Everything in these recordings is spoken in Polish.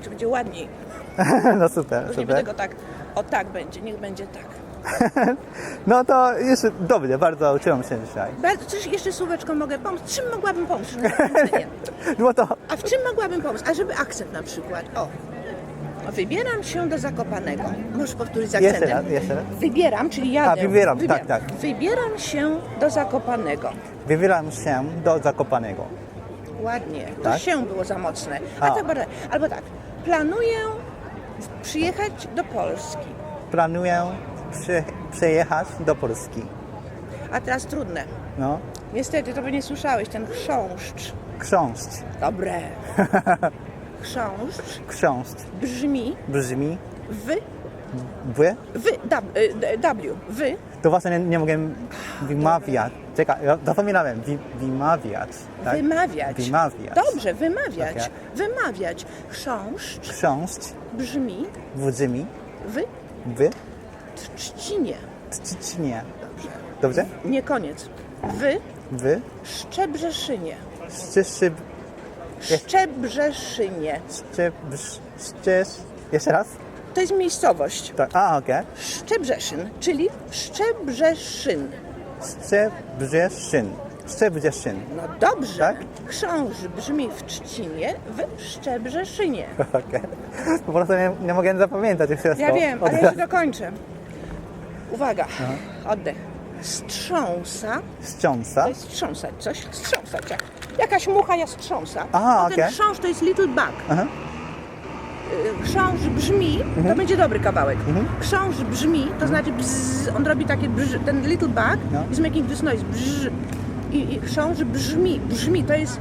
inaczej będzie ładniej. No super, Już nie będę super. go tak, o tak będzie, niech będzie tak. No to jeszcze dobrze, bardzo uczyłam się dzisiaj. Coś jeszcze słóweczko mogę pomóc? Czym mogłabym pomóc? Na zakończenie? No to A w czym mogłabym pomóc? A żeby akcent na przykład. O, wybieram się do Zakopanego. Możesz powtórzyć z akcentem. jeszcze raz. Wybieram, czyli jadę. A, wybieram, tak. Wybieram się do Zakopanego. Wybieram się do Zakopanego. Ładnie. To Tak? się było za mocne. A. Tak, albo tak. Planuję przyjechać do Polski. Planuję przyjechać do Polski. A teraz trudne. No, Niestety, to by nie słyszałeś, ten chrząszcz. książć. Dobre. Chrząszcz Książć brzmi brzmi w. To właśnie nie mogę wymawiać. Czekaj, ja zapominałem. Wymawiać. Tak? Wymawiać. Wymawiać. Dobrze, wymawiać. Okay. Wymawiać. Chrząszcz Książć brzmi brzmi w w trzcinie. Trzcinie. Dobrze. Dobrze? Nie koniec. W Szczebrzeszynie. Szczeszyb... Szczebrzeszynie. Jeszcze raz? To jest miejscowość. Tak. A, okej. Szczebrzeszyn, czyli Szczebrzeszyn. Szczebrzeszyn. Szczebrzeszyn. No dobrze. Tak? Chrząszcz brzmi w Trzcinie, w Szczebrzeszynie. Okej. Po prostu nie mogę zapamiętać wszystko. Ja wiem, ale ja się dokończę. Uwaga, oddech. Strząsa, Strząsa. to jest strząsać coś, strząsać. Jakaś mucha ja strząsa. Aha, Potem okej. chrząszcz to jest little bug. Aha. Chrząszcz brzmi, to będzie dobry kawałek. Chrząszcz brzmi, to znaczy bzz, on robi takie bzz, ten little bug No. is making this noise, bzz. I chrząszcz brzmi, to jest,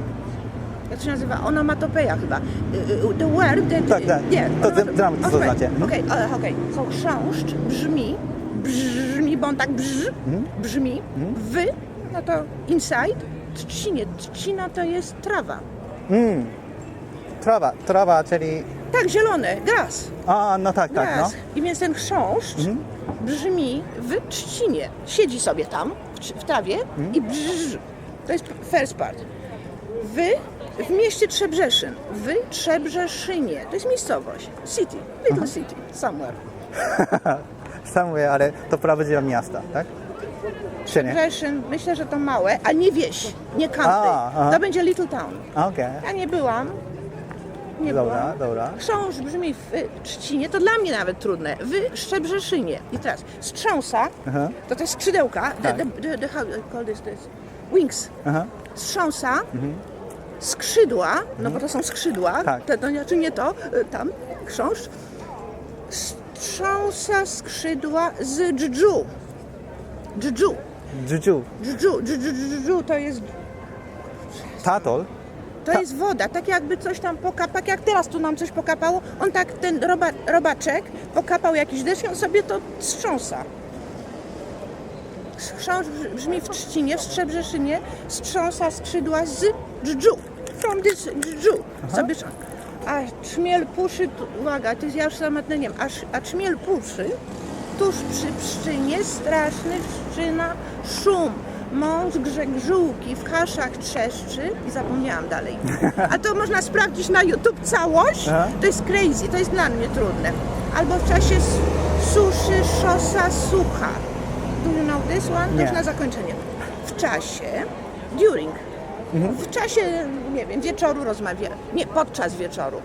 jak to się nazywa, onomatopeja chyba. The word that... Tak. Nie, To dram, co to znaczy. Okej. So chrząszcz brzmi, bo on tak brzmi, no to inside, trzcinie. Trzcina to jest trawa. Trawa, czyli... Tak, zielone, gras. A, no tak, no. Gras. I więc ten chrząszcz brzmi w trzcinie. Siedzi sobie tam, w trawie i brz. To jest first part. W mieście Trzebrzeszyn. W Trzebrzeszynie. To jest miejscowość. City. Little city. Somewhere. Somewhere, ale to prawdziwe miasta, tak? Czy nie? Trzebrzeszyn, myślę, że to małe, a nie wieś, nie country. Aha. To będzie little town. Okej. Ja nie byłam. Nie byłam. Dobra. Chrząszcz brzmi w Trzcinie, to dla mnie nawet trudne. W Szczebrzeszynie. I teraz strząsa, Aha. to te skrzydełka, Tak. how call this? Wings. Aha. Strząsa, skrzydła, no bo to są skrzydła, Tak. to znaczy nie to, tam, chrząszcz. Strząsa skrzydła z dżdżu. Dżdżu. Juju. Dżdżu to jest... Tatol. To jest woda, tak jakby coś tam pokapał, tak jak teraz tu nam coś pokapało, on tak, ten robaczek pokapał jakiś deszcz i on sobie to strząsa. Chrząszcz brzmi w Trzcinie, w Szczebrzeszynie, strząsa skrzydła z dżdżu. From this dżdżu. Sobie, a trzmiel puszy, uwaga, to jest ja już samotne nie wiem, a trzmiel puszy, tuż przy pszczynie straszny wszczyna szum. Mąż grzegżółki w kaszach trzeszczy i zapomniałam dalej. A to można sprawdzić na YouTube całość. Aha. To jest crazy, to jest dla mnie trudne. Albo w czasie suszy szosa sucha. Do you know this one? To Nie. już na zakończenie. W czasie, during, w czasie, nie wiem, wieczoru rozmawia. Nie, podczas wieczoru.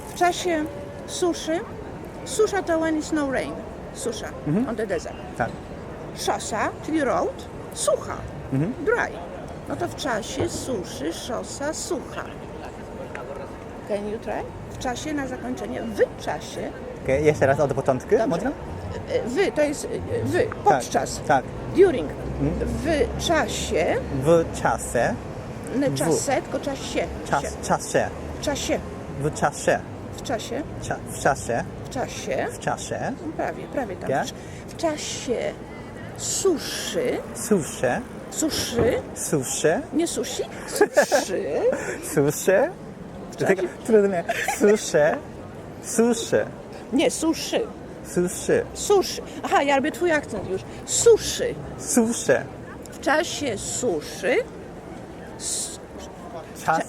W czasie suszy, susza to when is no rain. Susza, on the desert. Tak. Szosa, czyli road, sucha, dry. No to w czasie suszy, szosa, sucha. Can you try? W czasie na zakończenie, w czasie. Okej, jeszcze raz od początku, Dobrze. można? W to jest podczas. Tak. During. W czasie, W czasie. nie czasie, tylko czasie. Czasie. W czasie. W czasie. W czasie. W czasie. W czasie. W czasie. Prawie tam. Ja? W czasie suszy. Susze. Suszy. Nie sushi. Suszy. Susze. To tak trudne. Susze. Susze. Nie, suszy. Suszy. Suszy. Aha, ja robię twój akcent już. Suszy. Susze. W czasie suszy. Czas.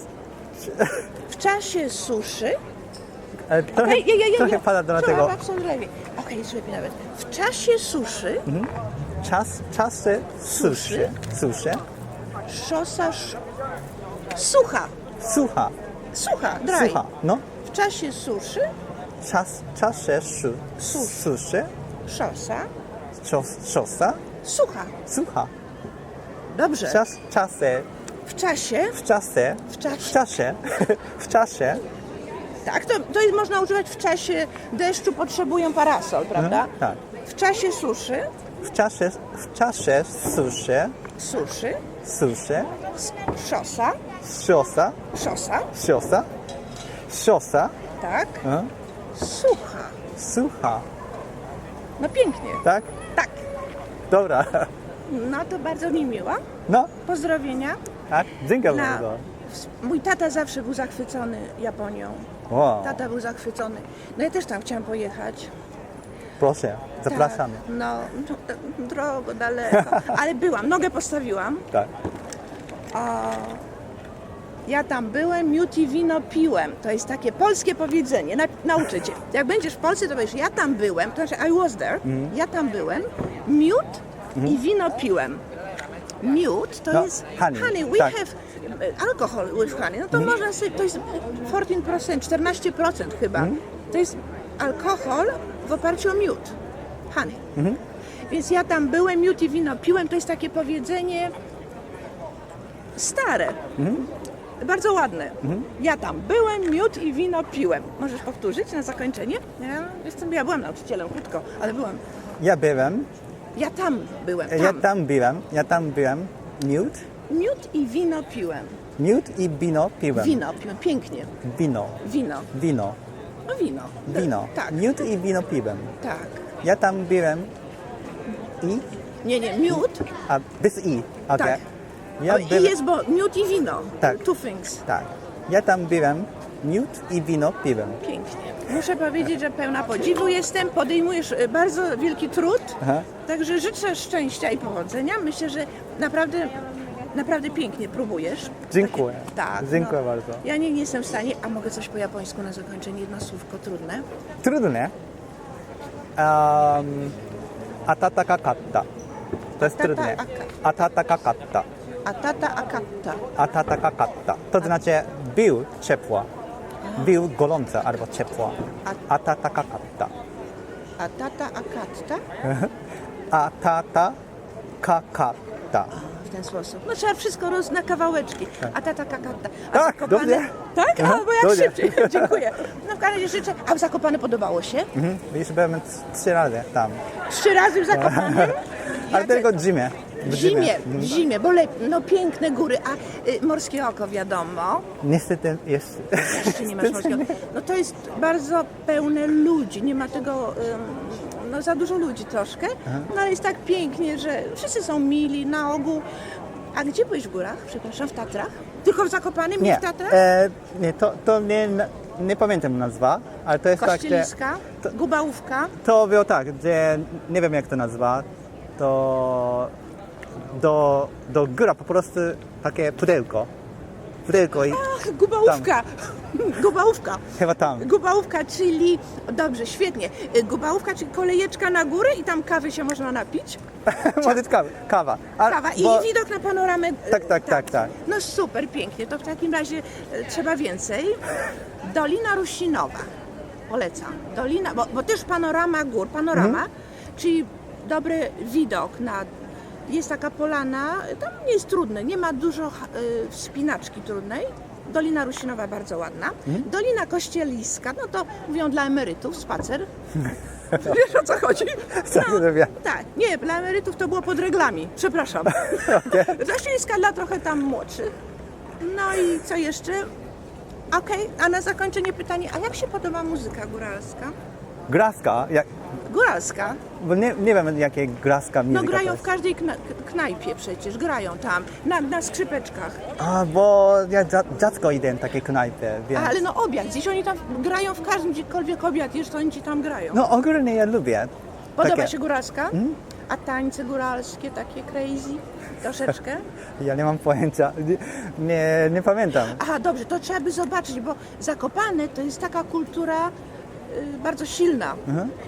W czasie suszy. Trochę, trochę pada do tego. Okej, jest lepiej nawet. W czasie suszy Czasy suszy. szosa sucha. Sucha. Dry. Sucha. No. W czasie suszy Czasie suszy. szosa Szosa. sucha. Dobrze. Czasie. W czasie. Tak, to jest można używać w czasie deszczu, potrzebują parasol, prawda? Tak. W czasie suszy W czasie suszy. Szosa. tak, No. Sucha. no pięknie, Tak? tak, Dobra. no to bardzo mi miło, No. pozdrowienia. Tak. Dziękuję Na- bardzo. Mój tata zawsze był zachwycony Japonią, Wow. tata był zachwycony, no ja też tam chciałam pojechać. Proszę. Zapraszamy. Tak, no, drogo, daleko, ale byłam, nogę postawiłam. Tak. Ja tam byłem, miód i wino piłem. To jest takie polskie powiedzenie, nauczę cię. Jak będziesz w Polsce, to wiesz, ja tam byłem, to znaczy I was there, ja tam byłem, miód i wino piłem. Miód to No, jest honey, we tak. have alcohol with honey. No to można sobie, to jest 14%, 14% chyba. To jest alkohol w oparciu o miód. Honey. Więc ja tam byłem, miód i wino piłem, to jest takie powiedzenie stare. Bardzo ładne. Ja tam byłem, miód i wino piłem. Możesz powtórzyć na zakończenie? Ja byłam nauczycielem krótko, ale byłam. Ja byłem. Ja tam byłem. Ja tam byłem. Miód. Miód i wino piłem. Miód i wino piłem. Wino piłem, pięknie. Wino. Wino. No wino. Wino. Tak, Miód i wino piłem. tak. Ja tam byłem. I? Nie, miód. A, bez i. Okay. Tak. Ja I byłem. jest, bo miód i wino. Tak. Two things. Tak. Ja tam byłem. Miód i wino piłem. Pięknie. Muszę powiedzieć, że pełna podziwu jestem. Podejmujesz bardzo wielki trud. Aha. Także życzę szczęścia i powodzenia. Myślę, że naprawdę pięknie próbujesz. Dziękuję. Tak. Dziękuję no. bardzo. Ja nie jestem w stanie, a mogę coś po japońsku na zakończenie, jedno słówko trudne. Trudne. Atatakatta. To jest trudne. Atatakatta. Atata akatta. Atatakatta. To znaczy był ciepła. Był gorąca albo ciepła. Atatakatta. Atata akatta. Atatakatta. W ten sposób. No trzeba wszystko na kawałeczki. Atata akatta. A Tak, Zakopane- dobrze. Tak? Aha, A, bo jak dobrze. szybciej. Dziękuję. No w każdym razie życzę. A w Zakopane podobało się? Już byłem 3 razy tam. 3 razy w Zakopanem? Ale tylko w zimie. W zimie, bo no piękne góry, a morskie oko wiadomo, Niestety jest. jeszcze nie masz morskiego. No to jest bardzo pełne ludzi, nie ma tego, no za dużo ludzi troszkę, no ale jest tak pięknie, że wszyscy są mili na ogół. A gdzie byłeś w górach? Przepraszam, w Tatrach? Tylko w Zakopanem, nie w Tatrach? Nie, to nie pamiętam nazwa, ale to jest tak, że Kościeliska, Gubałówka. to było tak, że nie wiem jak to nazwa, to do góra po prostu takie pudełko i Ach, Gubałówka! Gubałówka! chyba tam. Gubałówka, czyli, dobrze, świetnie, Gubałówka, czyli kolejeczka na górę i tam kawy się można napić. Może kawa. Kawa i bo- widok na panoramę. Tak. No super, pięknie, to w takim razie trzeba więcej. Dolina Rusinowa, polecam. Dolina, bo też panorama gór, czyli dobry widok na... Jest taka polana, tam nie jest trudne, nie ma dużo wspinaczki trudnej. Dolina Rusinowa bardzo ładna. Dolina Kościeliska, no to mówią dla emerytów, spacer. Wiesz o co chodzi? Tak, nie, dla emerytów to było pod reglami, przepraszam. Kościeliska dla trochę tam młodszych. No i co jeszcze? Okej, a na zakończenie pytanie, a jak się podoba muzyka góralska? Graska, Góralska? bo nie wiem jakie graska muzyka No grają to w jest. każdej knajpie przecież, grają tam, na skrzypeczkach. A, bo ja dziecko idę w takie knajpy, więc... Ale no obiad, gdzieś oni tam grają w każdym, gdziekolwiek obiad jest, to oni ci tam grają. No ogólnie ja lubię. Podoba takie- się góralska? A tańce góralskie takie crazy? Troszeczkę? Ja nie mam pojęcia. Nie pamiętam. Aha, dobrze, to trzeba by zobaczyć, bo Zakopane to jest taka kultura bardzo silna.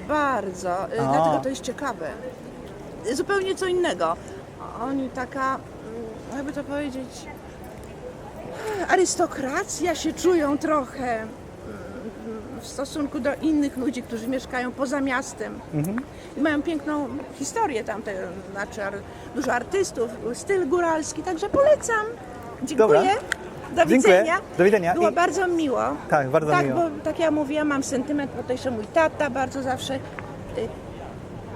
Bardzo. Dlatego to jest ciekawe. Zupełnie co innego. Oni taka, jakby to powiedzieć, arystokracja się czują trochę w stosunku do innych ludzi, którzy mieszkają poza miastem. I mają piękną historię tam, znaczy dużo artystów, styl góralski, także polecam. Dziękuję. Dobra. Do Dziękuję. widzenia. Do widzenia. Było bardzo miło. Tak, bardzo miło. Bo tak jak mówiłam, mam sentyment, bo to jeszcze mój tata bardzo zawsze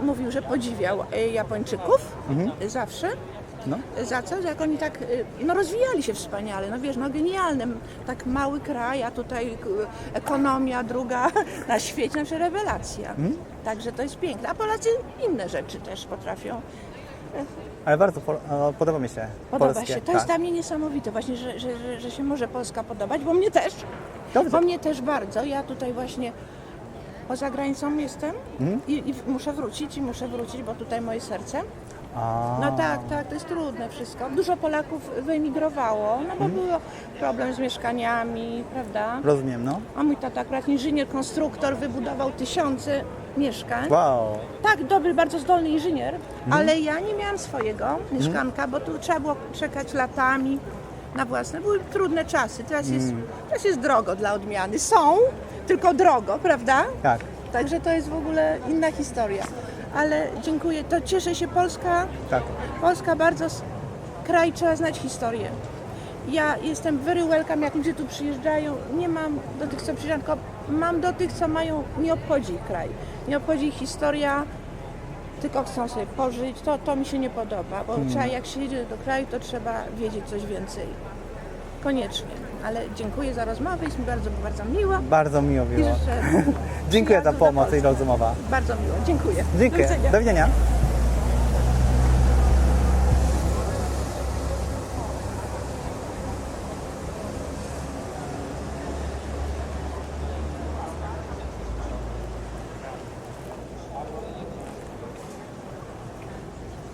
mówił, że podziwiał Japończyków. Zawsze. No. Za co? Jak oni tak rozwijali się wspaniale, no wiesz, no genialnym, tak mały kraj, a tutaj ekonomia druga na świecie, znaczy rewelacja. Także to jest piękne, a Polacy inne rzeczy też potrafią. Ale bardzo podoba mi się Podoba polskie. się, to jest dla mnie niesamowite właśnie, że się może Polska podobać, bo mnie też. Dobrze. Bo mnie też bardzo, ja tutaj właśnie poza granicą jestem i muszę wrócić, bo tutaj moje serce. No tak, to jest trudne wszystko. Dużo Polaków wyemigrowało, no bo był problem z mieszkaniami, prawda? Rozumiem, no. A mój tata akurat inżynier, konstruktor, wybudował tysiące mieszkań. Wow. Tak, dobry, bardzo zdolny inżynier, ale ja nie miałam swojego mieszkanka, bo tu trzeba było czekać latami na własne. Były trudne czasy, teraz jest drogo dla odmiany. Są, tylko drogo, prawda? Tak. Także to jest w ogóle inna historia. Ale dziękuję, to cieszę się, Tak. Polska bardzo, kraj trzeba znać historię. Ja jestem very welcome, jak ludzie tu przyjeżdżają, nie mam do tych, co przyjeżdżają, tylko mam do tych, co mają, nie obchodzi ich kraj, nie obchodzi ich historia, tylko chcą sobie pożyć, to mi się nie podoba, bo trzeba, jak się jedzie do kraju, to trzeba wiedzieć coś więcej. Koniecznie, ale dziękuję za rozmowę, jest mi bardzo, bardzo miło. Bardzo miło I było. życzę Dziękuję za przyjazdu do pomoc i Polski. rozmowa. Bardzo miło, dziękuję. Dziękuję. Do widzenia. Do widzenia.